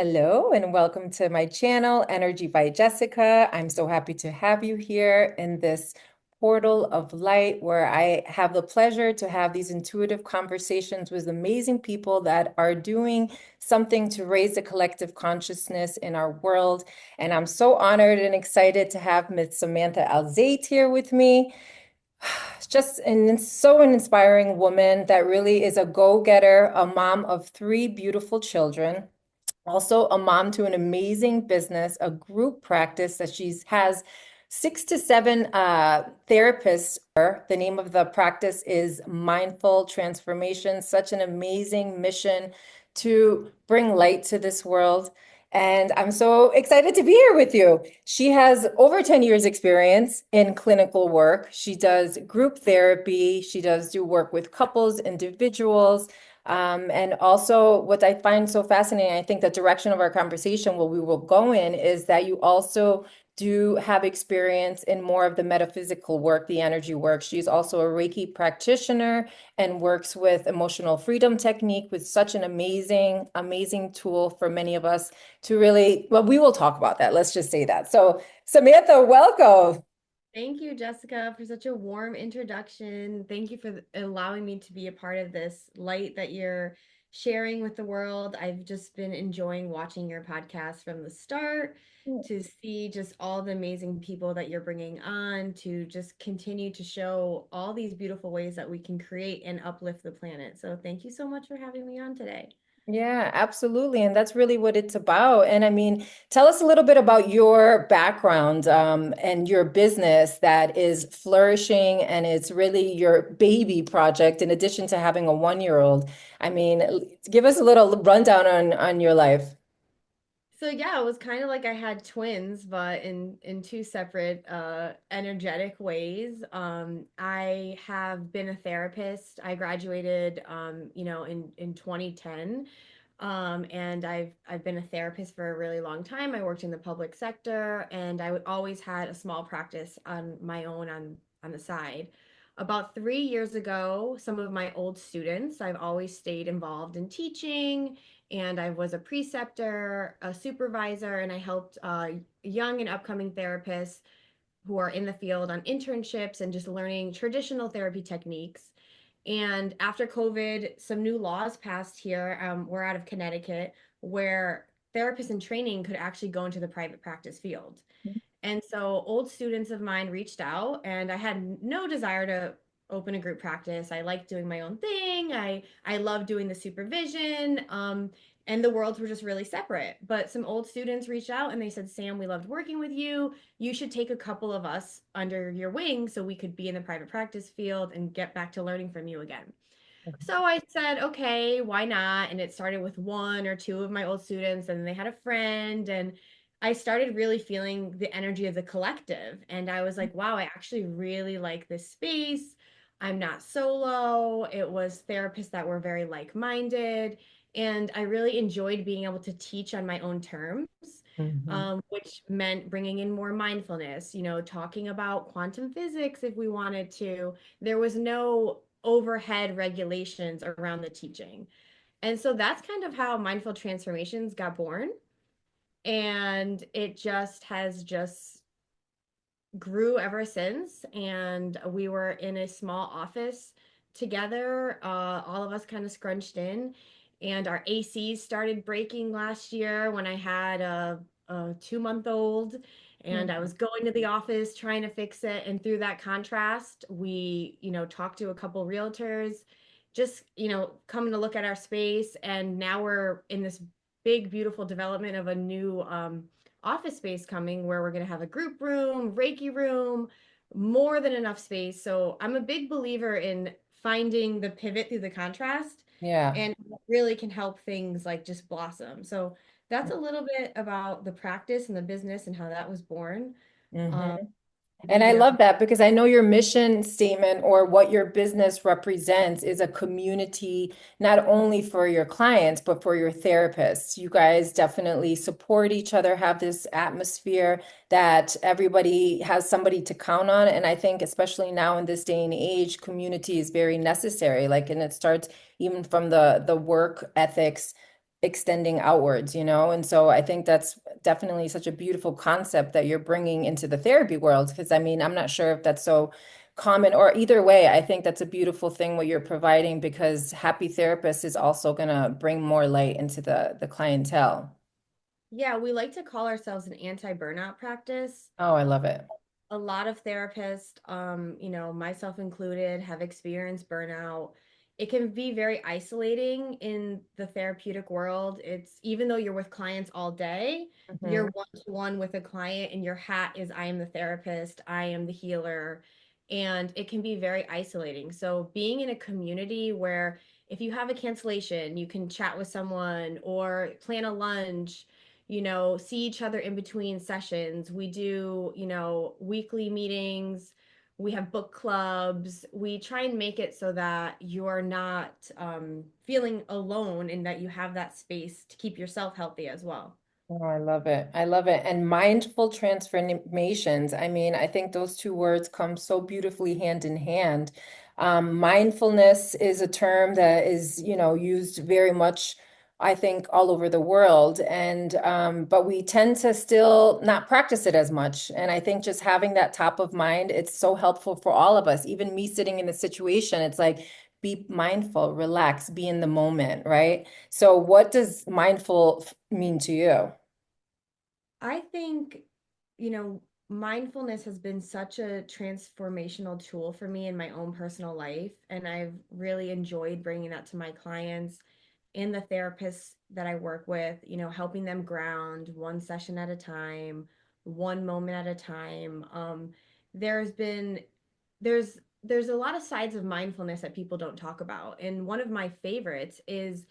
Hello and welcome to my channel, Energy by Jessica. I'm so happy to have you here in this portal of light where I have the pleasure to have these intuitive conversations with amazing people that are doing something to raise the collective consciousness in our world. And I'm so honored and excited to have Ms. Samantha Alzate here with me. Just an inspiring woman that really is a go-getter, a mom of three beautiful children, also a mom to an amazing business, a group practice that she has 6 to 7 therapists. The name of the practice is Mindful Transformations, such an amazing mission to bring light to this world. And I'm so excited to be here with you. She has over 10 years experience in clinical work. She does group therapy. She does do work with couples, individuals. And also what I find so fascinating, I think the direction of our conversation, what we will go in, is that you also do have experience in more of the metaphysical work, the energy work. She's also a Reiki practitioner and works with emotional freedom technique, with such an amazing, amazing tool for many of us to really, well, we will talk about that. Let's just say that. So Samantha, welcome. Thank you, Jessica, for such a warm introduction. Thank you for allowing me to be a part of this light that you're sharing with the world. I've just been enjoying watching your podcast from the start to see just all the amazing people that you're bringing on to just continue to show all these beautiful ways that we can create and uplift the planet. So thank you so much for having me on today. Yeah, absolutely. And that's really what it's about. And I mean, tell us a little bit about your background and your business that is flourishing and it's really your baby project in addition to having a 1-year-old. I mean, give us a little rundown on your life. So yeah, it was kind of like I had twins, but in two separate energetic ways. I have been a therapist. I graduated in 2010. And I've been a therapist for a really long time. I worked in the public sector and I would always had a small practice on my own on the side. About 3 years ago, some of my old students, I've always stayed involved in teaching, and I was a preceptor, a supervisor, and I helped young and upcoming therapists who are in the field on internships and just learning traditional therapy techniques. And after COVID, some new laws passed here. We're out of Connecticut, where therapists in training could actually go into the private practice field. And so old students of mine reached out, and I had no desire to open a group practice. I like doing my own thing. I love doing the supervision. And the worlds were just really separate. But some old students reached out and they said, Sam, we loved working with you. You should take a couple of us under your wing so we could be in the private practice field and get back to learning from you again. So I said, okay, why not? And it started with one or two of my old students, and they had a friend. And I started really feeling the energy of the collective. And I was like, wow, I actually really like this space. I'm not solo. It was therapists that were very like minded. And I really enjoyed being able to teach on my own terms. Mhm. Which meant bringing in more mindfulness, talking about quantum physics if we wanted to. There was no overhead regulations around the teaching. And so that's kind of how Mindful Transformations got born. And it just grew ever since. And we were in a small office together, all of us kind of scrunched in. And our ACs started breaking last year when I had a 2 month old. And I was going to the office trying to fix it. And through that contrast, we, talked to a couple realtors, just, coming to look at our space. And now we're in this big, beautiful development of a new office space coming where we're going to have a group room, Reiki room, more than enough space. So I'm a big believer in finding the pivot through the contrast Yeah. and really can help things like just blossom. So that's a little bit about the practice and the business and how that was born. Um, Mhm. to be And I here. love that because I know your mission statement or what your business represents is a community, not only for your clients, but for your therapists. You guys definitely support each other, have this atmosphere that everybody has somebody to count on. And I think, especially now in this day and age, community is very necessary. Like, and it starts even from the work ethics extending outwards, you know? And so I think that's definitely such a beautiful concept that you're bringing into the therapy world. Because I mean, I'm not sure if that's so common or either way, I think that's a beautiful thing what you're providing because happy therapist is also going to bring more light into the clientele. Yeah, we like to call ourselves an anti-burnout practice. Oh, I love it. A lot of therapists, myself included, have experienced burnout. It can be very isolating in the therapeutic world. It's even though you're with clients all day, you're Mhm. one-to-one with a client, and your hat is I am the therapist, I am the healer, and it can be very isolating. So being in a community where if you have a cancellation, you can chat with someone or plan a lunch, see each other in between sessions. We do, weekly meetings. We have book clubs. We try and make it so that you're not feeling alone and that you have that space to keep yourself healthy as well. Oh, I love it. I love it. And mindful transformations. I mean, I think those two words come so beautifully hand in hand. Mindfulness is a term that is, used very much, I think, all over the world. And but we tend to still not practice it as much. And I think just having that top of mind, it's so helpful for all of us. Even me sitting in the situation, it's like, be mindful, relax, be in the moment, right? So, what does mindful mean to you? I think, you know, mindfulness has been such a transformational tool for me in my own personal life. And I've really enjoyed bringing that to my clients and the therapists that I work with, helping them ground one session at a time, one moment at a time. There's been, there's a lot of sides of mindfulness that people don't talk about. And one of my favorites is,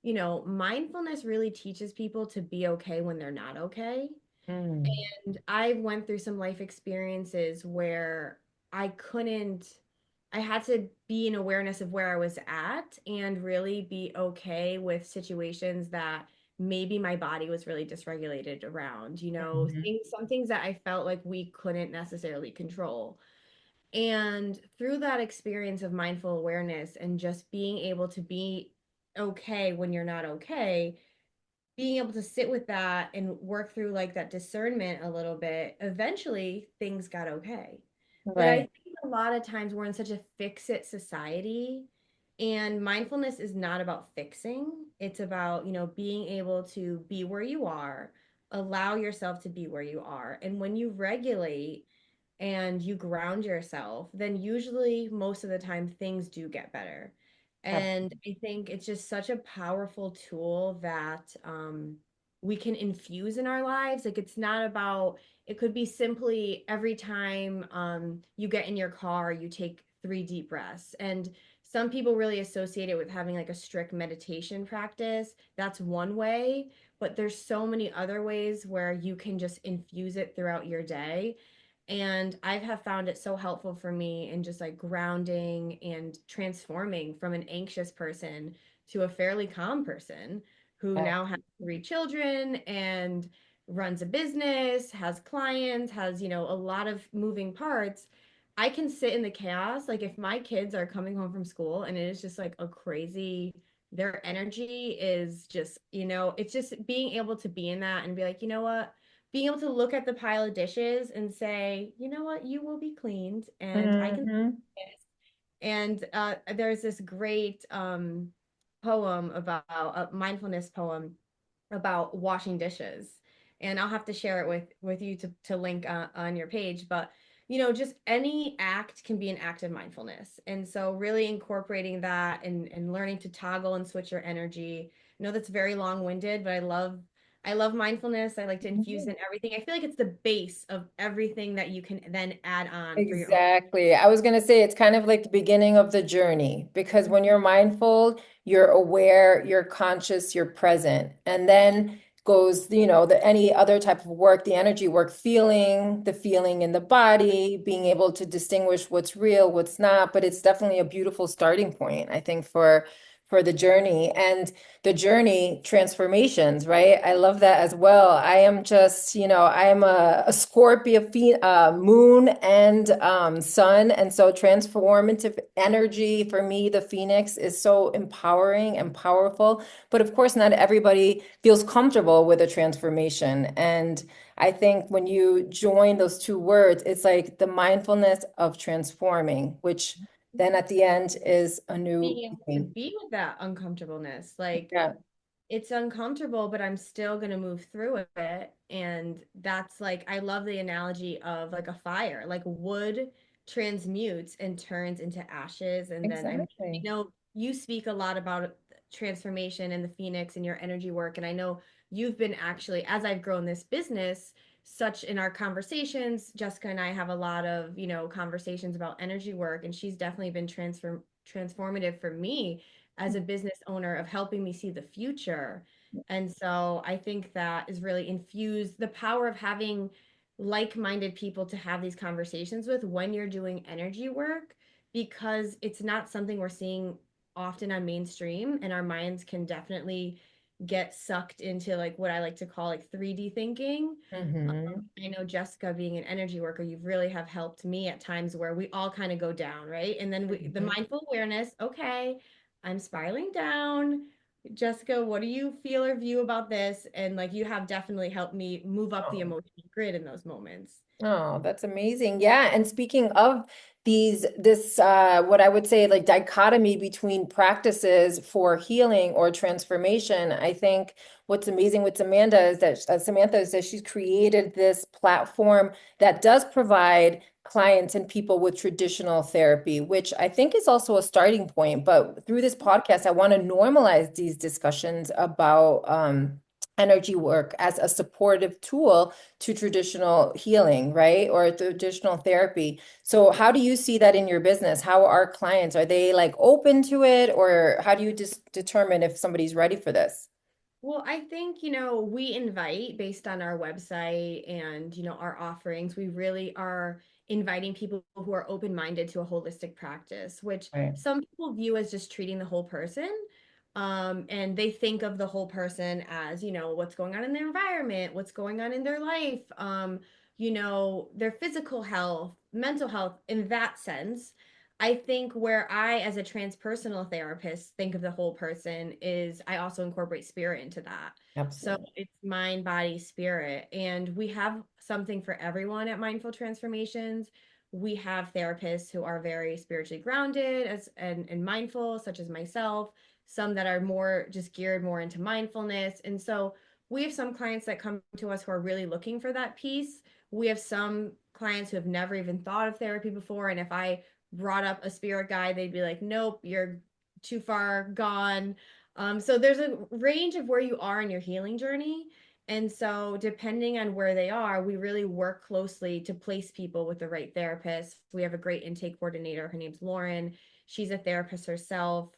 mindfulness really teaches people to be okay when they're not okay. Mm, And I went through some life experiences where I couldn't, I had to be in awareness of where I was at and really be okay with situations that maybe my body was really dysregulated around, mhm. some things that I felt like we couldn't necessarily control. And through that experience of mindful awareness and just being able to be okay when you're not okay, being able to sit with that and work through like that discernment a little bit, eventually things got okay. But I Right. think a lot of times we're in such a fix it society, and mindfulness is not about fixing. It's about, being able to be where you are, allow yourself to be where you are. And when you regulate and you ground yourself, then usually most of the time things do get better. And I think it's just such a powerful tool that we can infuse in our lives. Like it's not about, it could be simply every time you get in your car, you take 3 deep breaths. And some people really associate it with having like a strict meditation practice. That's one way, but there's so many other ways where you can just infuse it throughout your day. And I have found it so helpful for me in just like grounding and transforming from an anxious person to a fairly calm person who Yeah. now has 3 children and runs a business, has clients, has, a lot of moving parts. I can sit in the chaos. Like if my kids are coming home from school and it is just like a crazy, their energy is just, it's just being able to be in that and be like, you know what? Being able to look at the pile of dishes and say, you know what, you will be cleaned and I can Hmm. this. And there's this great poem about a mindfulness poem about washing dishes. And I'll have to share it with you to link on your page. But just any act can be an act of mindfulness. And so really incorporating that and learning to toggle and switch your energy. I know that's very long-winded, but I love mindfulness. I like to infuse in everything. I feel like it's the base of everything that you can then add on for your own. Exactly. I was going to say it's kind of like the beginning of the journey because when you're mindful, you're aware, you're conscious, you're present. And then goes, the any other type of work, the energy work, feeling, the feeling in the body, being able to distinguish what's real, what's not. But it's definitely a beautiful starting point, I think, for the journey and the journey transformations, right? I love that as well. I am just, I am a Scorpio moon and sun. And so transformative energy for me, the Phoenix is so empowering and powerful. But of course, not everybody feels comfortable with a transformation. And I think when you join those two words, it's like the mindfulness of transforming, which then at the end is a new Being able to beginning. be with that uncomfortableness. Like, Yeah, it's uncomfortable, but I'm still going to move through it. And that's like, I love the analogy of like a fire, like wood transmutes and turns into ashes. And then I exactly. know you speak a lot about transformation and the Phoenix and your energy work. And I know you've been actually, as I've grown this business, such in our conversations, Jessica and I have a lot of, conversations about energy work, and she's definitely been transformative for me as a business owner of helping me see the future. And so I think that is really infused the power of having like-minded people to have these conversations with when you're doing energy work, because it's not something we're seeing often on mainstream, and our minds can definitely get sucked into like what I like to call like 3D thinking. Hmm. I know, Jessica, being an energy worker, you really have helped me at times where we all kind of go down, right? And then the Hmm. mindful awareness, okay, I'm spiraling down. Jessica, what do you feel or view about this? And like you have definitely helped me move up the emotional grid in those moments. Oh, that's amazing. Yeah. And speaking of what I would say, like dichotomy between practices for healing or transformation, I think what's amazing with Samantha is that she's created this platform that does provide clients and people with traditional therapy, which I think is also a starting point. But through this podcast, I want to normalize these discussions about, energy work as a supportive tool to traditional healing, right? Or traditional therapy. So how do you see that in your business? How are clients? Are they like open to it, or how do you just determine if somebody's ready for this? Well, I think, we invite based on our website and, our offerings, we really are inviting people who are open-minded to a holistic practice, which Right. some people view as just treating the whole person. And they think of the whole person as, what's going on in their environment, what's going on in their life, their physical health, mental health in that sense. I think where I, as a transpersonal therapist, think of the whole person is I also incorporate spirit into that. So Absolutely. it's mind, body, spirit. And we have something for everyone at Mindful Transformations. We have therapists who are very spiritually grounded and mindful, such as myself, some that are more just geared more into mindfulness. And so we have some clients that come to us who are really looking for that piece. We have some clients who have never even thought of therapy before. And if I brought up a spirit guide, they'd be like, nope, you're too far gone. So there's a range of where you are in your healing journey. And so, depending on where they are, we really work closely to place people with the right therapist. We have a great intake coordinator. Her name's Lauren. She's a therapist herself.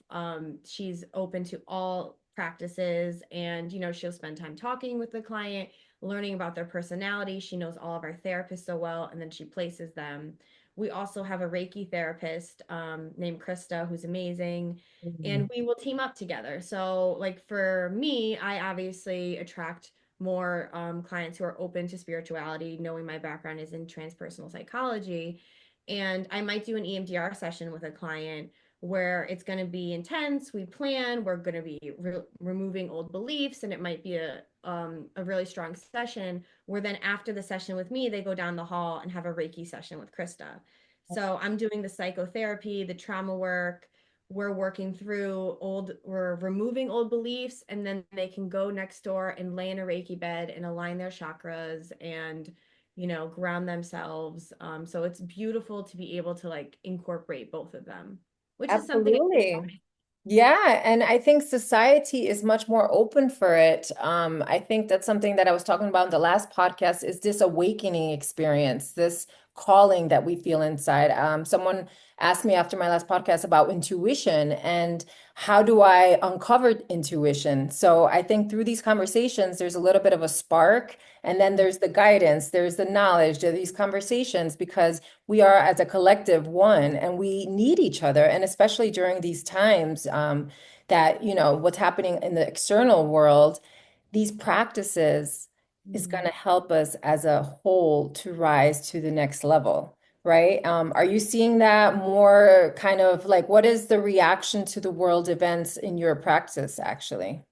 She's open to all practices, and she'll spend time talking with the client, learning about their personality. She knows all of our therapists so well, and then she places them. We also have a Reiki therapist named Krista, who's amazing, Mhm. and we will team up together. So, like for me, I obviously attract more clients who are open to spirituality, knowing my background is in transpersonal psychology. And I might do an EMDR session with a client where it's going to be intense. We plan, we're going to be removing old beliefs, and it might be a really strong session where then after the session with me, they go down the hall and have a Reiki session with Krista. So I'm doing the psychotherapy, the trauma work. We're working through we're removing old beliefs, and then they can go next door and lay in a Reiki bed and align their chakras and, ground themselves. So it's beautiful to be able to like incorporate both of them, which is something. Absolutely. Yeah, and I think society is much more open for it. I think that's something that I was talking about in the last podcast is this awakening experience, this calling that we feel inside. Someone asked me after my last podcast about intuition and how do I uncover intuition. So I think through these conversations, there's a little bit of a spark, and then there's the guidance, there's the knowledge, there are these conversations because we are as a collective one and we need each other. And especially during these times, that, what's happening in the external world, these practices is going Mhm. to help us as a whole to rise to the next level, right? Are you seeing that more kind of like what is the reaction to the world events in your practice, actually?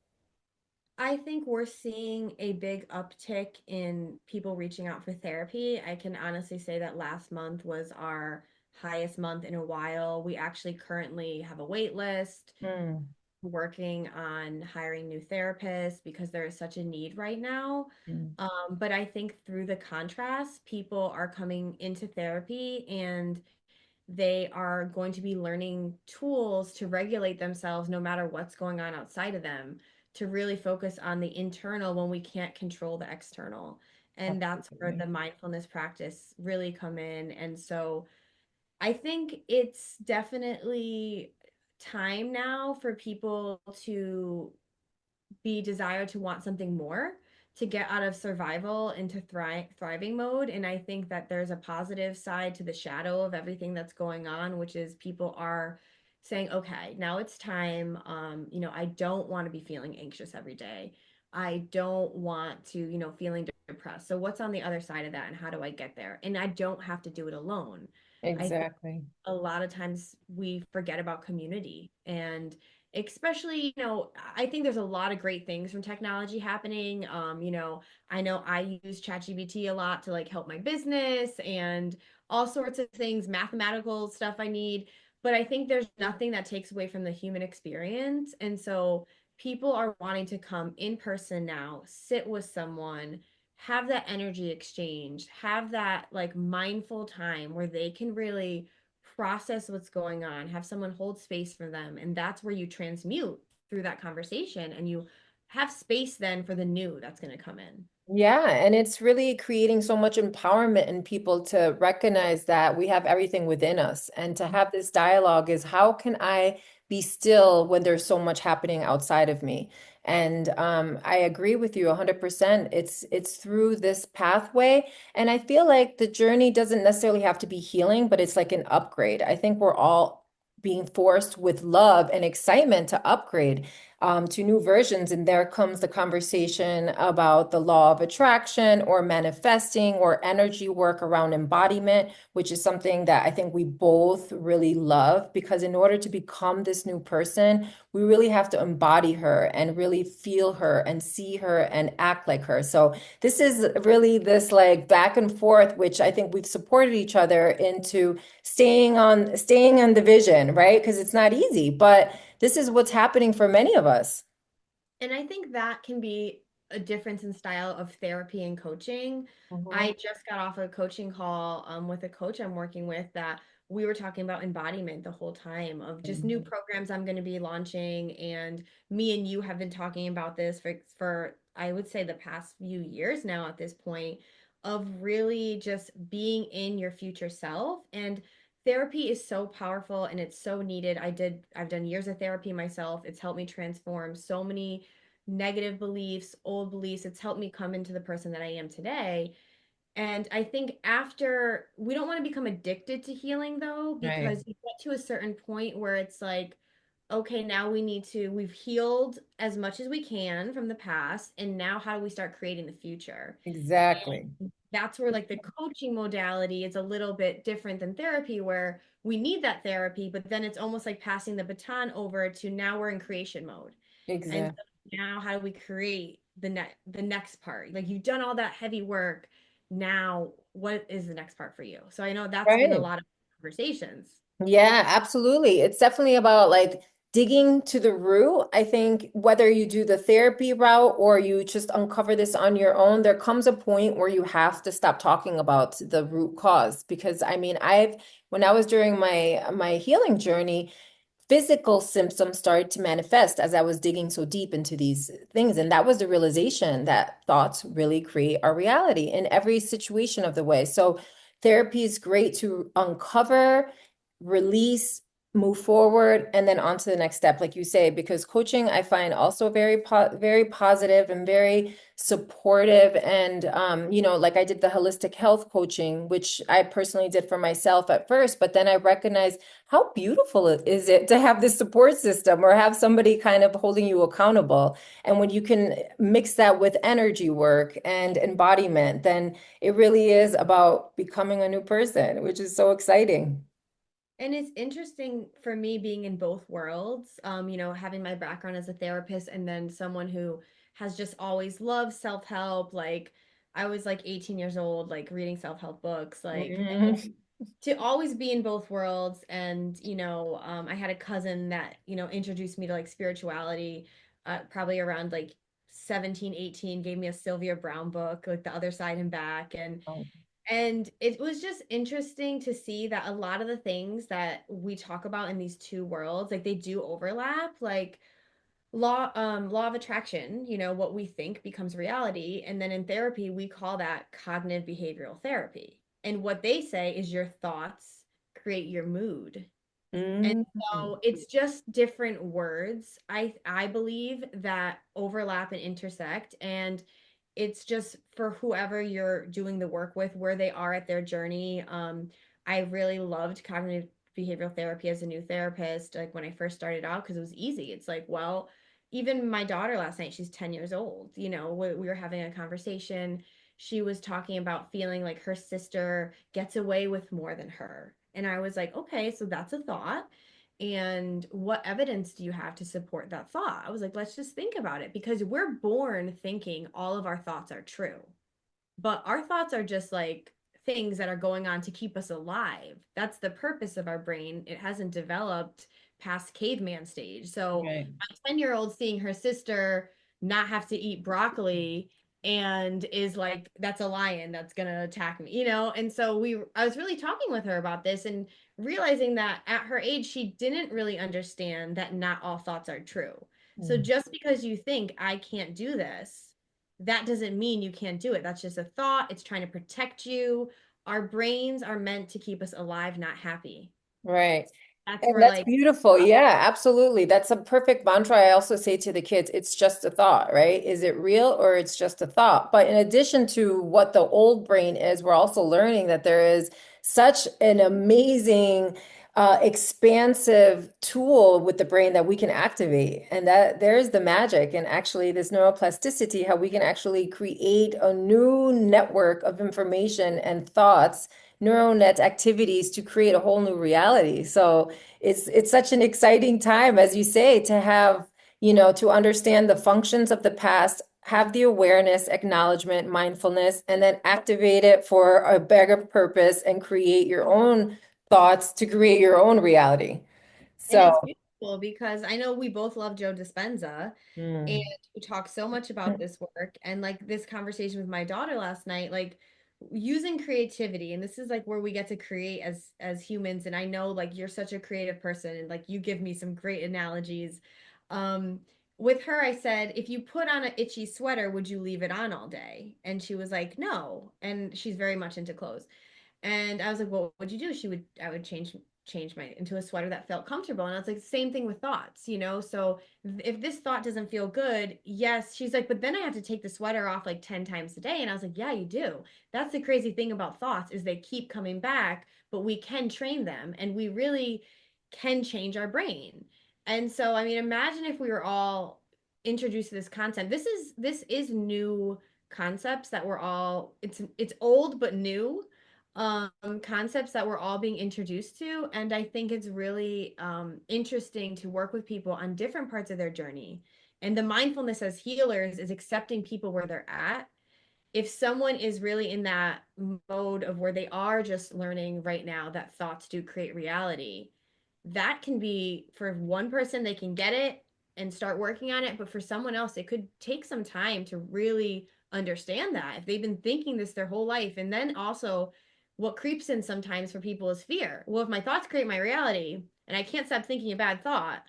I think we're seeing a big uptick in people reaching out for therapy. I can honestly say that last month was our highest month in a while. We actually currently have a wait list, Mm, working on hiring new therapists because there is such a need right now. mm. But I think through the contrast, people are coming into therapy and they are going to be learning tools to regulate themselves no matter what's going on outside of them, to really focus on the internal when we can't control the external. And that's where Absolutely. the mindfulness practice really come in. And so I think it's definitely time now for people to be desired to want something more, to get out of survival into thriving mode. And I think that there's a positive side to the shadow of everything that's going on, which is people are saying, okay, now it's time. I don't want to be feeling anxious every day. I don't want to, feeling depressed. So what's on the other side of that and how do I get there? And I don't have to do it alone. I think Exactly. a lot of times we forget about community, and especially, I think there's a lot of great things from technology happening. I know I use ChatGPT a lot to like help my business and all sorts of things, mathematical stuff I need, but I think there's nothing that takes away from the human experience. And so people are wanting to come in person now, sit with someone, have that energy exchange, have that like mindful time where they can really process what's going on, have someone hold space for them. And that's where you transmute through that conversation and you have space then for the new that's going to come in. Yeah, and it's really creating so much empowerment in people to recognize that we have everything within us. And to have this dialogue is how can I be still when there's so much happening outside of me? And I agree with you 100%. It's through this pathway. And I feel like the journey doesn't necessarily have to be healing, but it's like an upgrade. I think we're all being forced with love and excitement to upgrade to new versions. And there comes the conversation about the law of attraction or manifesting or energy work around embodiment, which is something that I think we both really love because in order to become this new person, we really have to embody her and really feel her and see her and act like her. So this is really this like back and forth, which I think we've supported each other into staying on the vision, right? Because it's not easy, but this is what's happening for many of us. And I think that can be a difference in style of therapy and coaching. I Mhm. just got off a coaching call with a coach I'm working with that we were talking about embodiment the whole time of just new Mhm. programs I'm going to be launching. And me and you have been talking about this for I would say the past few years now at this point, of really just being in your future self. And therapy is so powerful and it's so needed. I've done years of therapy myself. It's helped me transform so many negative beliefs, old beliefs. It's helped me come into the person that I am today. And I think after, we don't want to become addicted to healing though, Right. because you get to a certain point where it's like, okay, now we've healed as much as we can from the past. And now how do we start creating the future? Exactly. And that's where like the coaching modality is a little bit different than therapy, where we need that therapy, but then it's almost like passing the baton over to now we're in creation mode. And Exactly. so now how do we create the next part? Like you've done all that heavy work. Now what is the next part for you? So I know that's been a Right. lot of conversations. Yeah, absolutely. It's definitely about like digging to the root. I think whether you do the therapy route or you just uncover this on your own, there comes a point where you have to stop talking about the root cause. Because I mean, when I was during my healing journey, physical symptoms started to manifest as I was digging so deep into these things. And that was the realization that thoughts really create our reality in every situation of the way. So therapy is great to uncover, release, move forward, and then on to the next step, like you say, because coaching I find also very positive and very supportive. And like I did the holistic health coaching, which I personally did for myself at first, but then I recognized how beautiful it is it to have this support system or have somebody kind of holding you accountable. And when you can mix that with energy work and embodiment, then it really is about becoming a new person, which is so exciting. And it's interesting for me being in both worlds, having my background as a therapist and then someone who has just always loved self-help. Like I was like 18 years old, like reading self-help books, like Mhm. to always be in both worlds. And, I had a cousin that, introduced me to like spirituality, probably around like 17, 18, gave me a Sylvia Brown book, like The Other Side and Back. And it was just interesting to see that a lot of the things that we talk about in these two worlds, like they do overlap, like law of attraction, what we think becomes reality. And then in therapy, we call that cognitive behavioral therapy. And what they say is your thoughts create your mood. And Mhm. so it's just different words. I believe that overlap and intersect, and it's just for whoever you're doing the work with, where they are at their journey. I really loved cognitive behavioral therapy as a new therapist, like when I first started out, because it was easy. It's like, well, even my daughter last night, she's 10 years old, we were having a conversation. She was talking about feeling like her sister gets away with more than her. And I was like, okay, so that's a thought. And what evidence do you have to support that thought? I was like, let's just think about it, because we're born thinking all of our thoughts are true. But our thoughts are just like things that are going on to keep us alive. That's the purpose of our brain. It hasn't developed past caveman stage. So Right. my 10-year-old seeing her sister not have to eat broccoli and is like, that's a lion that's gonna attack me, And so I was really talking with her about this and realizing that at her age, she didn't really understand that not all thoughts are true. So Mm. just because you think I can't do this, that doesn't mean you can't do it. That's just a thought. It's trying to protect you. Our brains are meant to keep us alive, not happy. Right. That's And where that's like, beautiful. Yeah, absolutely. That's a perfect mantra. I also say to the kids, it's just a thought, right? Is it real or it's just a thought? But in addition to what the old brain is, we're also learning that there is such an amazing, expansive tool with the brain that we can activate. And that there's the magic. And actually, this neuroplasticity, how we can actually create a new network of information and thoughts, neural net activities to create a whole new reality. So, it's such an exciting time, as you say, to have, to understand the functions of the past, have the awareness, acknowledgement, mindfulness, and then activate it for a bigger purpose and create your own thoughts to create your own reality. and So, it's beautiful because I know we both love Joe Dispenza and mm, we talk so much about this work, and like this conversation with my daughter last night, like using creativity. And this is like where we get to create as humans. And I know like you're such a creative person and like you give me some great analogies. Um, with her, I said, if you put on an itchy sweater, would you leave it on all day? And she was like, no. And she's very much into clothes. And I was like, well, what'd you do? I would change my into a sweater that felt comfortable. And I was like, same thing with thoughts, So if this thought doesn't feel good, yes, she's like, but then I have to take the sweater off like 10 times a day. And I was like, yeah, you do. That's the crazy thing about thoughts is they keep coming back, but we can train them and we really can change our brain. And so, I mean, imagine if we were all introduced to this concept. This is new concepts that we're all it's old but new concepts that we're all being introduced to. And I think it's really interesting to work with people on different parts of their journey. And the mindfulness as healers is accepting people where they're at. If someone is really in that mode of where they are just learning right now that thoughts do create reality, that can be for one person, they can get it and start working on it. But for someone else, it could take some time to really understand that if they've been thinking this their whole life. And then also, what creeps in sometimes for people is fear. Well, if my thoughts create my reality and I can't stop thinking a bad thought,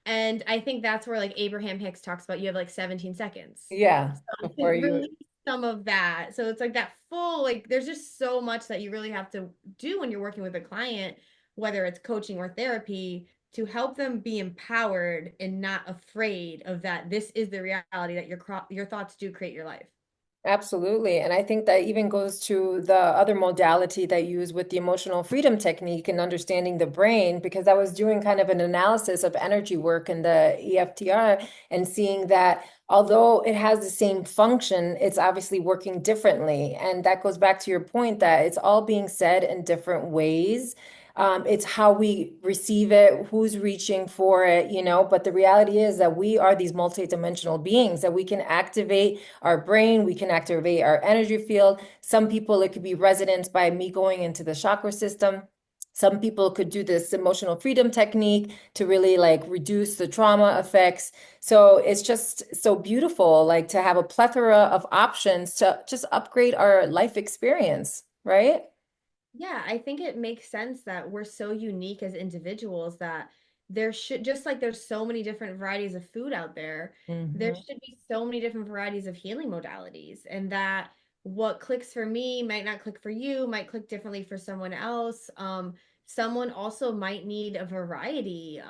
and I think that's where like Abraham Hicks talks about you have like 17 seconds. yeah, So before you, release some of that. So it's like that full, like, there's just so much that you really have to do when you're working with a client, whether it's coaching or therapy, to help them be empowered and not afraid of that. This is the reality that your thoughts do create your life. Absolutely. And I think that even goes to the other modality that you use with the emotional freedom technique and understanding the brain, because I was doing kind of an analysis of energy work in the EFTR and seeing that although it has the same function, it's obviously working differently. And that goes back to your point that it's all being said in different ways. It's how we receive it, who's reaching for it, but the reality is that we are these multidimensional beings that we can activate our brain, we can activate our energy field. Some people, it could be resonance by me going into the chakra system. Some people could do this emotional freedom technique to really like reduce the trauma effects. So it's just so beautiful, like to have a plethora of options to just upgrade our life experience, right? Yeah, I think it makes sense that we're so unique as individuals that there should, just like there's so many different varieties of food out there, there Mhm. should be so many different varieties of healing modalities, and that what clicks for me might not click for you, might click differently for someone else. Someone also might need a variety.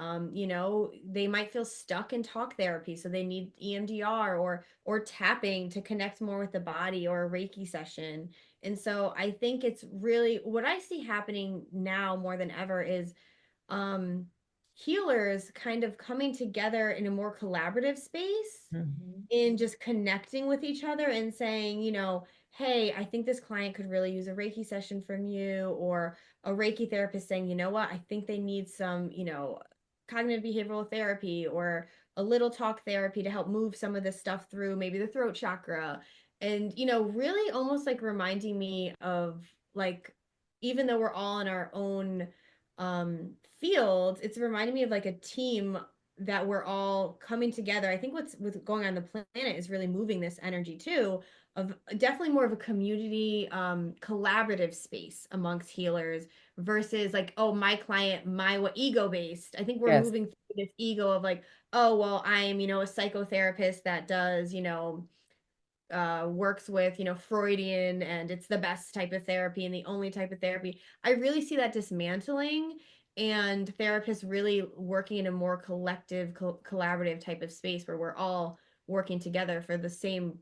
They might feel stuck in talk therapy, so they need EMDR or tapping to connect more with the body, or a Reiki session. And so I think it's really what I see happening now more than ever is um healers kind of coming together in a more collaborative space, Mhm. in just connecting with each other and saying, hey, I think this client could really use a Reiki session from you, or a Reiki therapist saying, you know what, I think they need some, cognitive behavioral therapy, or a little talk therapy to help move some of this stuff through, maybe the throat chakra. And, really almost like reminding me of, like, even though we're all in our own fields, it's reminding me of like a team, that we're all coming together. I think what's with going on the planet is really moving this energy too, of definitely more of a community, collaborative space amongst healers, versus like, oh, my client, my what, ego based. I think we're Yes. moving through this ego of like, oh, well, I'm, a psychotherapist that does, works with, Freudian, and it's the best type of therapy and the only type of therapy. I really see that dismantling, and therapists really working in a more collective, collaborative type of space where we're all working together for the same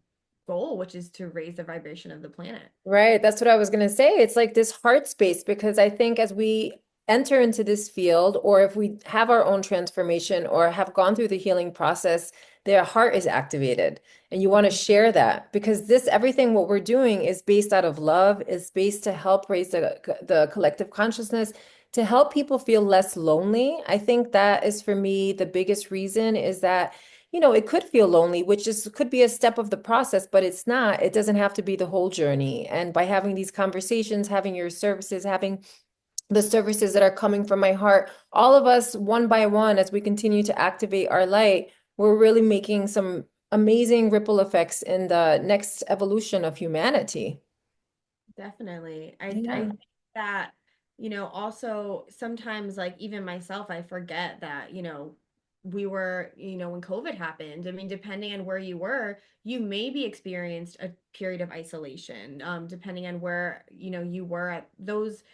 goal, which is to raise the vibration of the planet. Right, that's what I was going to say. It's like this heart space because I think as we enter into this field, or if we have our own transformation or have gone through the healing process, their heart is activated. And you want to Mhm. share that because this, everything what we're doing is based out of love, is based to help raise the collective consciousness, to help people feel less lonely. I think that is for me the biggest reason is that it could feel lonely, which is could be a step of the process, but it's not. It doesn't have to be the whole journey. And by having these conversations, having your services, having the services that are coming from my heart, all of us one by one, as we continue to activate our light, we're really making some amazing ripple effects in the next evolution of humanity. Definitely. I Yeah. think that, also sometimes, like, even myself, I forget that, we were, when COVID happened, I mean, depending on where you were, you maybe experienced a period of isolation, depending on where, you were at those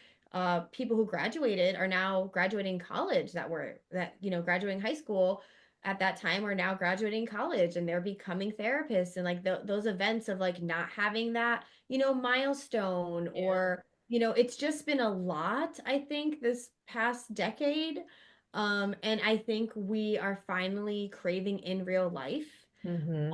people who graduated are now graduating college, graduating high school at that time are now graduating college, and they're becoming therapists, and like those events of like not having that, milestone, or, it's just been a lot, I think, this past decade. And I think we are finally craving in real life. Hmm.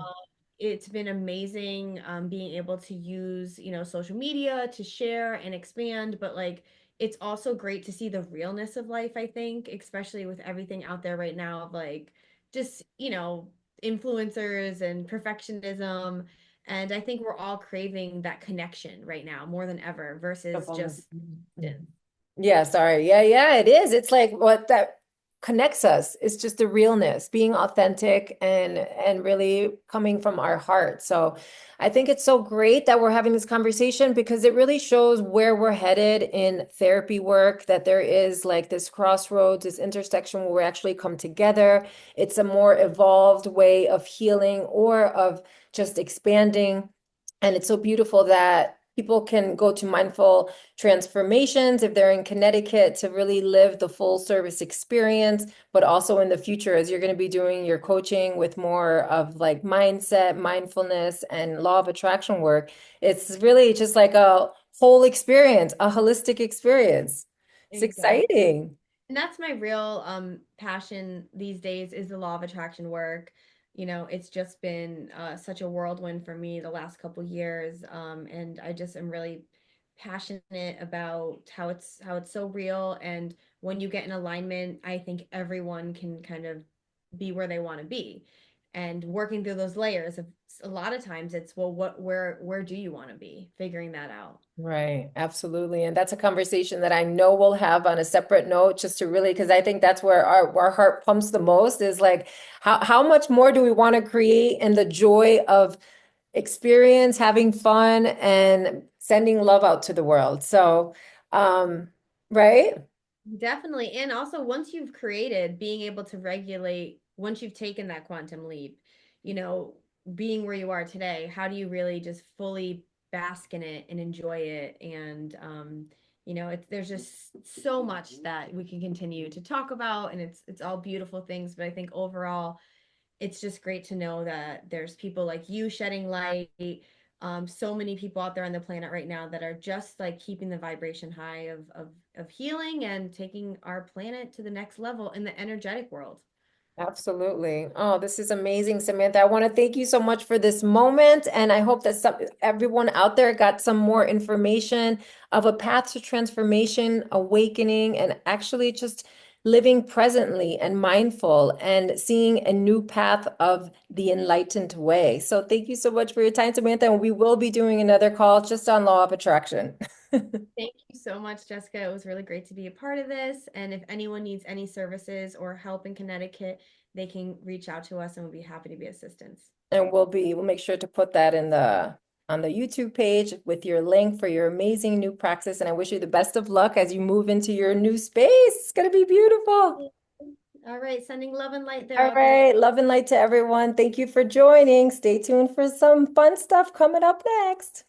It's been amazing, being able to use, social media to share and expand, but like it's also great to see the realness of life, I think, especially with everything out there right now of like just, influencers and perfectionism. And I think we're all craving that connection right now more than ever versus just Mhm. distance. Yeah, sorry. Yeah, yeah, it is. It's like what that connects us. It's just the realness, being authentic and really coming from our heart. So I think it's so great that we're having this conversation because it really shows where we're headed in therapy work, that there is like this crossroads, this intersection where we actually come together. It's a more evolved way of healing or of just expanding And it's so beautiful that people can go to Mindful Transformations if they're in Connecticut to really live the full service experience, but also in the future, as you're going to be doing your coaching with more of like mindset, mindfulness, and law of attraction work. It's really just like a whole experience, a holistic experience. It's Exactly. exciting. And that's my real passion these days is the law of attraction work. You know, it's just been such a whirlwind for me the last couple years, and I just am really passionate about how it's so real. And when you get in alignment, I think everyone can kind of be where they want to be. And working through those layers of a lot of times it's, well, what where do you want to be? Figuring that out. Right, absolutely. And that's a conversation that I know we'll have on a separate note, just to really, because I think that's where our heart pumps the most is like how much more do we want to create in the joy of experience, having fun, and sending love out to the world. So, right? Definitely. And also, once you've created, being able to regulate, once you've taken that quantum leap, you know, being where you are today, how do you really just fully bask in it and enjoy it? And, there's just so much that we can continue to talk about, and it's all beautiful things. But I think overall, it's just great to know that there's people like you shedding light. So many people out there on the planet right now that are just like keeping the vibration high of healing and taking our planet to the next level in the energetic world. Absolutely. Oh, this is amazing, Samantha. I want to thank you so much for this moment. And I hope that everyone out there got some more information of a path to transformation, awakening, and actually just living presently and mindful and seeing a new path of the enlightened way. So thank you so much for your time, Samantha. And we will be doing another call just on law of attraction. Thank you so much, Jessica. It was really great to be a part of this. And if anyone needs any services or help in Connecticut, they can reach out to us and we'll be happy to be assistance. And we'll make sure to put that in the on the YouTube page with your link for your amazing new practice. And I wish you the best of luck as you move into your new space. It's gonna be beautiful. All right, sending love and light there All out there. right, love and light to everyone. Thank you for joining. Stay tuned for some fun stuff coming up next.